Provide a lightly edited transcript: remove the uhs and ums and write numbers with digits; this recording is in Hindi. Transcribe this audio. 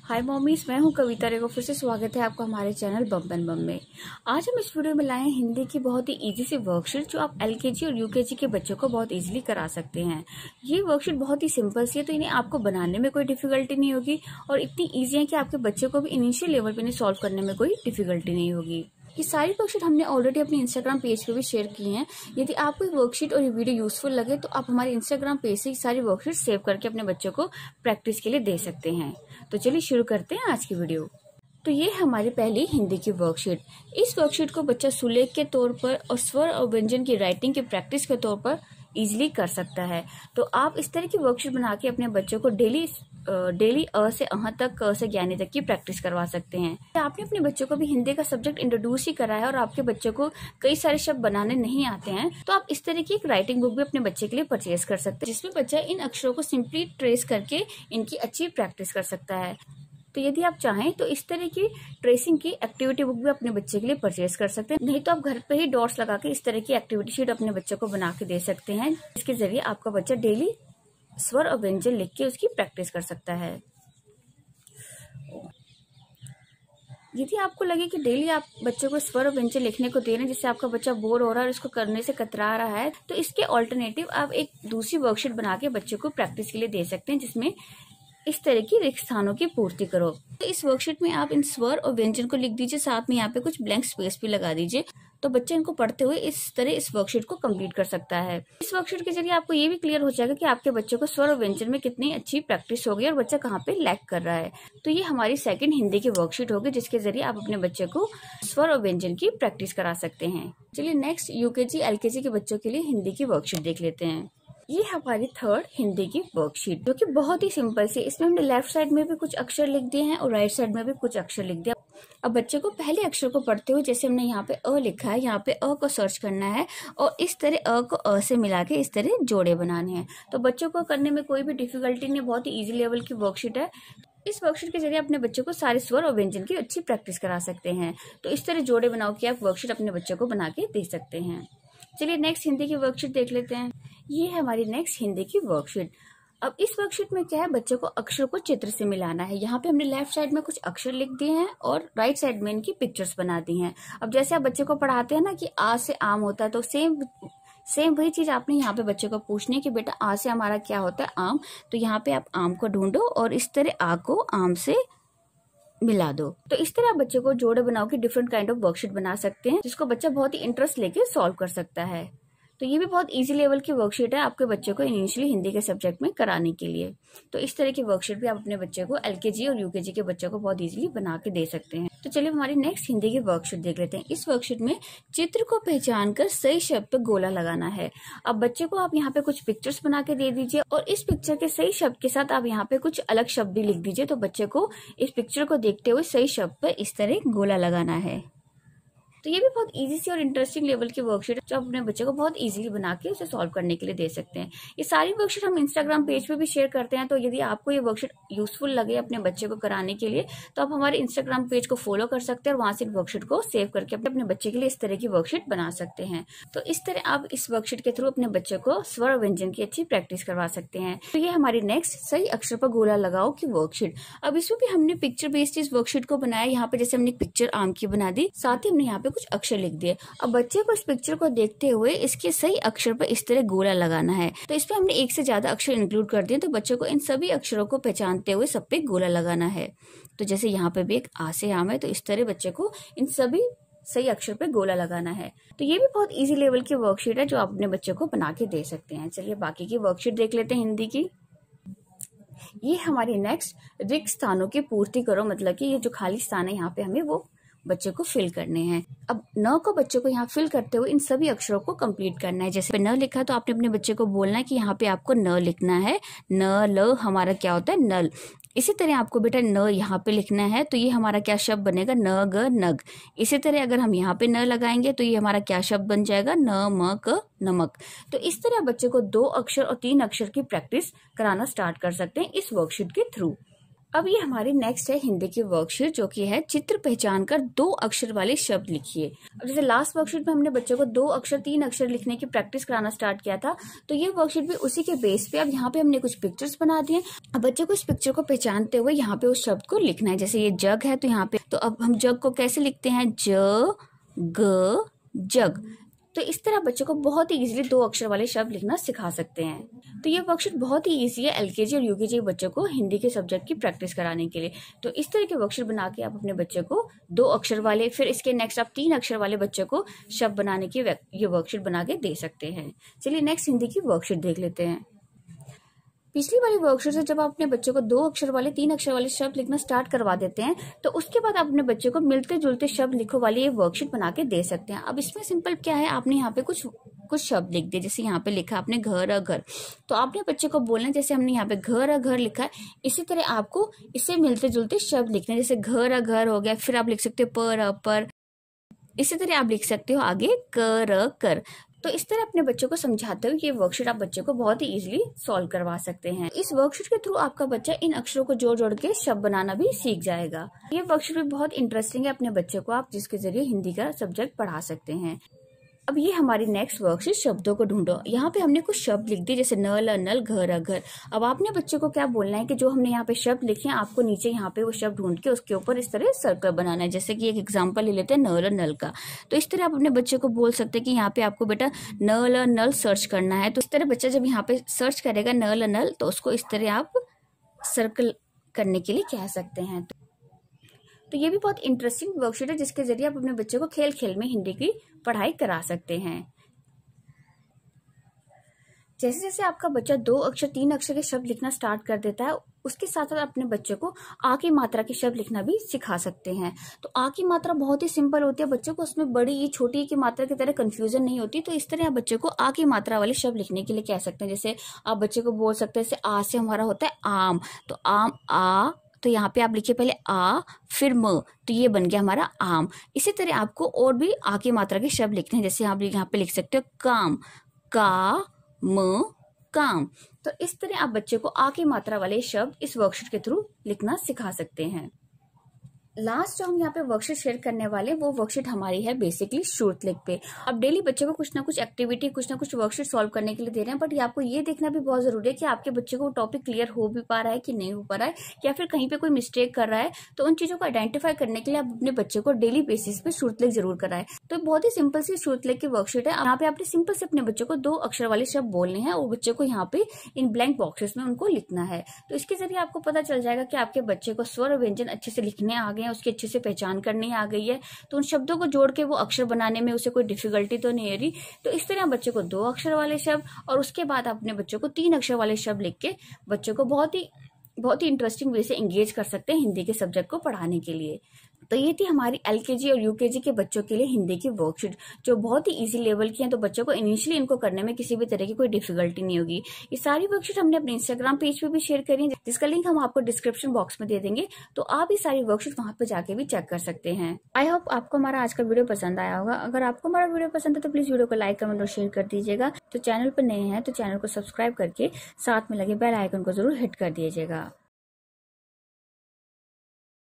हाय मॉमीज, मैं हूं कविता रेगो। फिर से स्वागत है आपका हमारे चैनल बम एंड बम में। आज हम इस वीडियो में लाए हैं हिंदी की बहुत ही इजी सी वर्कशीट जो आप एलकेजी और यूकेजी के बच्चों को बहुत इजीली करा सकते हैं। ये वर्कशीट बहुत ही सिंपल सी है, तो इन्हें आपको बनाने में कोई डिफिकल्टी नहीं होगी और इतनी ईजी है कि आपके बच्चे को भी इनिशियल लेवल पर इन्हें सॉल्व करने में कोई डिफिकल्टी नहीं होगी। ये सारी वर्कशीट हमने ऑलरेडी अपने इंस्टाग्राम पेज पे भी शेयर की हैं। यदि आपको ये वर्कशीट और ये वीडियो यूजफुल लगे तो आप हमारे इंस्टाग्राम पेज से सारी वर्कशीट सेव करके अपने बच्चों को प्रैक्टिस के लिए दे सकते हैं। तो चलिए शुरू करते हैं आज की वीडियो। तो ये हमारी पहली हिंदी की वर्कशीट। इस वर्कशीट को बच्चा सुलेख के तौर पर और स्वर और व्यंजन की राइटिंग की प्रैक्टिस के तौर पर इजिली कर सकता है। तो आप इस तरह की वर्कशीट बना के अपने बच्चों को डेली अ से अह तक, क से ज्ञानी तक की प्रैक्टिस करवा सकते हैं। आपने अपने बच्चों को भी हिंदी का सब्जेक्ट इंट्रोड्यूस ही कराया और आपके बच्चों को कई सारे शब्द बनाने नहीं आते हैं, तो आप इस तरह की एक राइटिंग बुक भी अपने बच्चे के लिए परचेज कर सकते हैं, जिसमें बच्चा इन अक्षरों को सिंपली ट्रेस करके इनकी अच्छी प्रैक्टिस कर सकता है। तो यदि आप चाहें तो इस तरह की ट्रेसिंग की एक्टिविटी बुक भी अपने बच्चे के लिए परचेज कर सकते हैं। नहीं तो आप घर पे ही डॉट्स लगा के इस तरह की एक्टिविटी शीट अपने बच्चों को बना के दे सकते हैं, जिसके जरिए आपका बच्चा डेली स्वर और व्यंजन लिख के उसकी प्रैक्टिस कर सकता है। यदि आपको लगे कि डेली आप बच्चे को स्वर और व्यंजन लिखने को दे रहे हैं जिससे आपका बच्चा बोर हो रहा है और इसको करने से कतरा रहा है, तो इसके ऑल्टरनेटिव आप एक दूसरी वर्कशीट बना के बच्चे को प्रैक्टिस के लिए दे सकते हैं, जिसमें इस तरह की रिक्त स्थानों की पूर्ति करो। तो इस वर्कशीट में आप इन स्वर और व्यंजन को लिख दीजिए, साथ में यहाँ पे कुछ ब्लैंक स्पेस भी लगा दीजिए, तो बच्चे इनको पढ़ते हुए इस तरह इस वर्कशीट को कंप्लीट कर सकता है। इस वर्कशीट के जरिए आपको ये भी क्लियर हो जाएगा कि आपके बच्चे को स्वर और व्यंजन में कितनी अच्छी प्रैक्टिस हो गई और बच्चा कहाँ पे लैक कर रहा है। तो ये हमारी सेकंड हिंदी की वर्कशीट होगी, जिसके जरिए आप अपने बच्चे को स्वर और व्यंजन की प्रैक्टिस करा सकते हैं। चलिए नेक्स्ट यूकेजी एलकेजी के बच्चों के लिए हिंदी की वर्कशीट देख लेते हैं। ये हमारी थर्ड हिंदी की वर्कशीट, जो कि बहुत ही सिंपल सी। इसमें हमने लेफ्ट साइड में भी कुछ अक्षर लिख दिए हैं और राइट साइड में भी कुछ अक्षर लिख दिया। अब बच्चे को पहले अक्षर को पढ़ते हुए, जैसे हमने यहाँ पे अ लिखा है, यहाँ पे अ को सर्च करना है और इस तरह अ को अ से मिला के इस तरह जोड़े बनाने हैं। तो बच्चों को करने में कोई भी डिफिकल्टी नहीं, बहुत ही इजी लेवल की वर्कशीट है। इस वर्कशीट के जरिए अपने बच्चों को सारे स्वर और व्यंजन की अच्छी प्रैक्टिस करा सकते हैं। तो इस तरह जोड़े बनाओ के आप वर्कशीट अपने बच्चों को बना के दे सकते हैं। चलिए नेक्स्ट हिंदी की वर्कशीट देख लेते हैं। ये है हमारी नेक्स्ट हिंदी की वर्कशीट। अब इस वर्कशीट में क्या है, बच्चे को अक्षर को चित्र से मिलाना है। यहाँ पे हमने लेफ्ट साइड में कुछ अक्षर लिख दिए हैं और राइट साइड में इनकी पिक्चर्स बना दी हैं। अब जैसे आप बच्चे को पढ़ाते हैं ना कि आ से आम होता है, तो सेम वही चीज आपने यहाँ पे बच्चे को पूछनी है कि बेटा आ से हमारा क्या होता है, आम। तो यहाँ पे आप आम को ढूंढो और इस तरह आ को आम से मिला दो। तो इस तरह आप बच्चे को जोड़े बनाओ के डिफरेंट काइंड ऑफ वर्कशीट बना सकते हैं, जिसको बच्चा बहुत ही इंटरेस्ट लेके सॉल्व कर सकता है। तो ये भी बहुत इजी लेवल की वर्कशीट है आपके बच्चे को इनिशियली हिंदी के सब्जेक्ट में कराने के लिए। तो इस तरह की वर्कशीट भी आप अपने बच्चे को एलकेजी और यूकेजी के बच्चों को बहुत इजीली बना के दे सकते हैं। तो चलिए हमारी नेक्स्ट हिंदी की वर्कशीट देख लेते हैं। इस वर्कशीट में चित्र को पहचान कर सही शब्द पे गोला लगाना है। अब बच्चे को आप यहाँ पे कुछ पिक्चर्स बना के दे दीजिए और इस पिक्चर के सही शब्द के साथ आप यहाँ पे कुछ अलग शब्द भी लिख दीजिए। तो बच्चे को इस पिक्चर को देखते हुए सही शब्द पर इस तरह गोला लगाना है। तो ये भी बहुत इजी सी और इंटरेस्टिंग लेवल की वर्कशीट है, जो आप अपने बच्चे को बहुत इजीली बना के उसे सॉल्व करने के लिए दे सकते हैं। ये सारी वर्कशीट हम इंस्टाग्राम पेज पे भी शेयर करते हैं, तो यदि आपको ये वर्कशीट यूजफुल लगे अपने बच्चे को कराने के लिए, तो आप हमारे इंस्टाग्राम पेज को फॉलो कर सकते हैं और वहां से वर्कशीट को सेव करके अपने बच्चे के लिए इस तरह की वर्कशीट बना सकते हैं। तो इस तरह आप इस वर्कशीट के थ्रू अपने बच्चे को स्वर और व्यंजन की अच्छी प्रैक्टिस करवा सकते हैं। तो ये हमारी नेक्स्ट सही अक्षर पर गोला लगाओ की वर्कशीट। अब इसमें भी हमने पिक्चर बेस्ड इस वर्कशीट को बनाया। यहाँ पे जैसे हमने पिक्चर आम की बना दी, साथ ही हमने यहाँ पे कुछ अक्षर लिख दिए। अब बच्चे को इस पिक्चर को देखते हुए इसके सही अक्षर पर इस तरह गोला लगाना है। तो इसमें हमने एक से ज्यादा अक्षर इंक्लूड कर दिए, तो बच्चे को इन सभी अक्षरों को पहचानते हुए सब पे गोला लगाना है। तो जैसे यहाँ पे भी एक आ से आम है, तो इस तरह बच्चे को इन सभी सही अक्षर पे गोला लगाना है। तो ये भी बहुत इजी लेवल की वर्कशीट है, जो आप अपने बच्चे को बना के दे सकते हैं। चलिए बाकी की वर्कशीट देख लेते हैं हिंदी की। ये हमारी नेक्स्ट रिक्त स्थानों की पूर्ति करो, मतलब कि ये जो खाली स्थान है यहाँ पे हमें वो बच्चे को फिल करने हैं। अब न को बच्चे को यहाँ फिल करते हुए इन सभी अक्षरों को कंप्लीट करना है। जैसे न लिखा तो आपने अपने बच्चे को बोलना है कि यहाँ पे आपको न लिखना है। न ल हमारा क्या होता है, नल। इसी तरह आपको बेटा न यहाँ पे लिखना है, तो ये हमारा क्या शब्द बनेगा, न ग नग। इसी तरह अगर हम यहाँ पे न लगाएंगे तो ये हमारा क्या शब्द बन जाएगा, न म क नमक। तो इस तरह बच्चे को 2 अक्षर और 3 अक्षर की प्रैक्टिस कराना स्टार्ट कर सकते हैं इस वर्कशीट के थ्रू। अब ये हमारी नेक्स्ट है हिंदी की वर्कशीट, जो कि है चित्र पहचान कर 2 अक्षर वाले शब्द लिखिए। अब जैसे लास्ट वर्कशीट में हमने बच्चों को 2 अक्षर 3 अक्षर लिखने की प्रैक्टिस कराना स्टार्ट किया था, तो ये वर्कशीट भी उसी के बेस पे अब यहाँ पे हमने कुछ पिक्चर्स बना दिए। अब बच्चों को इस पिक्चर को पहचानते हुए यहाँ पे उस शब्द को लिखना है। जैसे ये जग है, तो यहाँ पे तो अब हम जग को कैसे लिखते हैं, ज ग जग। तो इस तरह बच्चों को बहुत ही इजीली 2 अक्षर वाले शब्द लिखना सिखा सकते हैं। तो ये वर्कशीट बहुत ही इजी है एलकेजी और यूकेजी बच्चों को हिंदी के सब्जेक्ट की प्रैक्टिस कराने के लिए। तो इस तरह के वर्कशीट बना के आप अपने बच्चे को 2 अक्षर वाले, फिर इसके नेक्स्ट आप 3 अक्षर वाले बच्चों को शब्द बनाने की ये वर्कशीट बना के दे सकते हैं। चलिए नेक्स्ट हिंदी की वर्कशीट देख लेते हैं। पिछली वाली वर्कशीट से जब आप अपने बच्चे को 2 अक्षर वाले 3 अक्षर वाले शब्द लिखना स्टार्ट करवा देते हैं, तो उसके बाद आप अपने बच्चे को मिलते जुलते शब्द लिखो वाली ये वर्कशीट बना के दे सकते हैं। अब इसमें सिंपल क्या है, आपने यहाँ पे कुछ शब्द लिख दिए। जैसे यहाँ पे लिखा आपने घर और घर, तो आपने बच्चे को बोलना है जैसे हमने यहाँ पे घर और घर लिखा है, इसी तरह आपको इससे मिलते जुलते शब्द लिखने हैं। जैसे घर और घर हो गया, फिर आप लिख सकते हो पर, इसी तरह आप लिख सकते हो आगे कर। तो इस तरह अपने बच्चों को समझाते हुए ये वर्कशीट आप बच्चे को बहुत ही इजीली सॉल्व करवा सकते हैं। इस वर्कशीट के थ्रू आपका बच्चा इन अक्षरों को जोड़ जोड़ के शब्द बनाना भी सीख जाएगा। ये वर्कशीट भी बहुत इंटरेस्टिंग है अपने बच्चे को आप जिसके जरिए हिंदी का सब्जेक्ट पढ़ा सकते हैं। अब ये हमारी नेक्स्ट वर्कशीट शब्दों को ढूंढो। यहाँ पे हमने कुछ शब्द लिख दिए, जैसे नल नल घर घर। अब आपने बच्चे को क्या बोलना है कि जो हमने यहाँ पे शब्द लिखे हैं, आपको नीचे यहाँ पे वो शब्द ढूंढ के उसके ऊपर इस तरह सर्कल बनाना है। जैसे कि एक एग्जांपल ले लेते हैं नल नल का, तो इस तरह आप अपने बच्चे को बोल सकते हैं कि यहाँ पे आपको बेटा नल नल सर्च करना है। तो इस तरह बच्चा जब यहाँ पे सर्च करेगा नल नल, तो उसको इस तरह आप सर्कल करने के लिए कह सकते हैं। तो ये भी बहुत इंटरेस्टिंग वर्कशीट है जिसके जरिए आप अपने बच्चे को खेल खेल में हिंदी की पढ़ाई करा सकते हैं। जैसे जैसे आपका बच्चा 2 अक्षर 3 अक्षर के शब्द लिखना स्टार्ट कर देता है, उसके साथ साथ अपने बच्चे को आ की मात्रा के शब्द लिखना भी सिखा सकते हैं। तो आ की मात्रा बहुत ही सिंपल होती है, बच्चे को उसमें बड़ी छोटी की मात्रा की तरह कंफ्यूजन नहीं होती। तो इस तरह आप बच्चे को आ की मात्रा वाले शब्द लिखने के लिए कह सकते हैं। जैसे आप बच्चे को बोल सकते हैं, जैसे आ से हमारा होता है आम, तो आम आ, तो यहाँ पे आप लिखिए पहले आ फिर म, तो ये बन गया हमारा आम। इसी तरह आपको और भी आ की मात्रा के शब्द लिखने हैं। जैसे आप यहाँ पे लिख सकते हो काम, का म काम। तो इस तरह आप बच्चे को आ की मात्रा वाले शब्द इस वर्कशीट के थ्रू लिखना सिखा सकते हैं। लास्ट जो हम यहाँ पे वर्कशीट शेयर करने वाले वो वर्कशीट हमारी है बेसिकली श्रुतलेख पे। अब डेली बच्चे को कुछ ना कुछ एक्टिविटी कुछ ना कुछ वर्कशीट सॉल्व करने के लिए दे रहे हैं, बट ये आपको ये देखना भी बहुत जरूरी है कि आपके बच्चे को टॉपिक क्लियर हो भी पा रहा है कि नहीं हो पा रहा है, या फिर कहीं पे कोई मिस्टेक कर रहा है। तो उन चीजों को आइडेंटिफाई करने के लिए आप अपने बच्चे को डेली बेसिस पे श्रुतलेख जरूर कराएं। तो बहुत ही सिंपल सी श्रुतलेख की वर्कशीट है। यहाँ पे आपने सिंपल से अपने बच्चे को 2 अक्षर वाले शब्द बोलने हैं और बच्चे को यहाँ पे इन ब्लैंक बॉक्सेस में उनको लिखना है। तो इसके जरिए आपको पता चल जाएगा कि आपके बच्चे को स्वर और व्यंजन अच्छे से लिखने आ गए हैं, उसकी अच्छे से पहचान करनी आ गई है। तो उन शब्दों को जोड़ के वो अक्षर बनाने में उसे कोई डिफिकल्टी तो नहीं आ रही। तो इस तरह बच्चे को 2 अक्षर वाले शब्द और उसके बाद अपने बच्चों को 3 अक्षर वाले शब्द लिख के बच्चों को बहुत ही इंटरेस्टिंग वे से एंगेज कर सकते हैं हिंदी के सब्जेक्ट को पढ़ाने के लिए। तो ये थी हमारी एलकेजी और यूकेजी के बच्चों के लिए हिंदी की वर्कशीट, जो बहुत ही इजी लेवल की है। तो बच्चों को इनिशियली इनको करने में किसी भी तरह की कोई डिफिकल्टी नहीं होगी। ये सारी वर्कशीट हमने अपने इंस्टाग्राम पेज पे भी शेयर करी है, जिसका लिंक हम आपको डिस्क्रिप्शन बॉक्स में दे देंगे। तो आप ये सारी वर्कशीट वहां पे जाके भी चेक कर सकते हैं। आई होप आपको हमारा आज का वीडियो पसंद आया होगा। अगर आपको हमारा वीडियो पसंद है तो प्लीज वीडियो को लाइक कमेंट और शेयर कर दीजिएगा। तो चैनल पर नए हैं तो चैनल को सब्सक्राइब करके साथ में लगे बेल आइकन को जरूर हिट कर दीजिएगा।